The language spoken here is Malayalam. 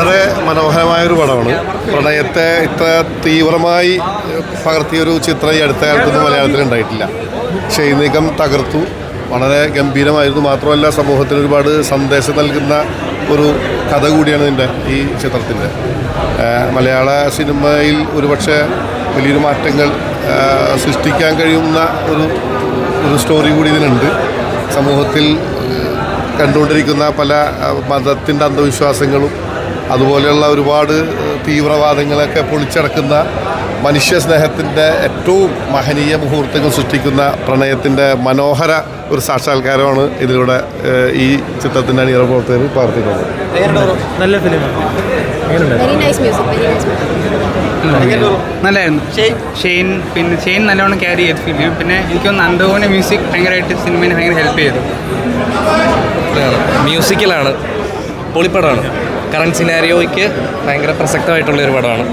വളരെ മനോഹരമായൊരു പടമാണ്. പ്രണയത്തെ ഇത്ര തീവ്രമായി പകർത്തിയൊരു ചിത്രം ഈ അടുത്ത കാലത്തൊന്നും മലയാളത്തിൽ ഉണ്ടായിട്ടില്ല. ഷെയ്നീക്കം തകർത്തു, വളരെ ഗംഭീരമായിരുന്നു. മാത്രമല്ല സമൂഹത്തിന് ഒരുപാട് സന്ദേശം നൽകുന്ന ഒരു കഥ കൂടിയാണ് ഇതിൻ്റെ ഈ ചിത്രത്തിൻ്റെ. മലയാള സിനിമയിൽ ഒരുപക്ഷെ വലിയൊരു മാറ്റങ്ങൾ സൃഷ്ടിക്കാൻ കഴിയുന്ന ഒരു സ്റ്റോറി കൂടി ഇതിനുണ്ട്. സമൂഹത്തിൽ കണ്ടുകൊണ്ടിരിക്കുന്ന പല മതത്തിൻ്റെ അന്ധവിശ്വാസങ്ങളും അതുപോലെയുള്ള ഒരുപാട് തീവ്രവാദങ്ങളൊക്കെ പൊളിച്ചടക്കുന്ന മനുഷ്യ സ്നേഹത്തിൻ്റെ ഏറ്റവും മഹനീയ മുഹൂർത്തങ്ങൾ സൃഷ്ടിക്കുന്ന പ്രണയത്തിൻ്റെ മനോഹര ഒരു സാക്ഷാത്കാരമാണ് ഇതിലൂടെ ഈ ചിത്രത്തിൻ്റെ അണിയറ പ്രവർത്തകർ പ്രവർത്തിക്കുന്നത്. നല്ല ഫിലിമാണ്. നല്ലായിരുന്നു. ഷെയ്ൻ നല്ലോണം ക്യാരി ചെയ്ത് ഫിലിം. പിന്നെ എനിക്കൊന്ന് അന്തോൻ്റെ മ്യൂസിക് ഭയങ്കരമായിട്ട് സിനിമയെ ഭയങ്കര ഹെൽപ്പ് ചെയ്തു. മ്യൂസിക്കലാണ്, പൊളിപ്പടമാണ്. കറണ്ട് സിനാരിയോയ്ക്ക് ഭയങ്കര പ്രസക്തമായിട്ടുള്ളൊരു പടമാണ്.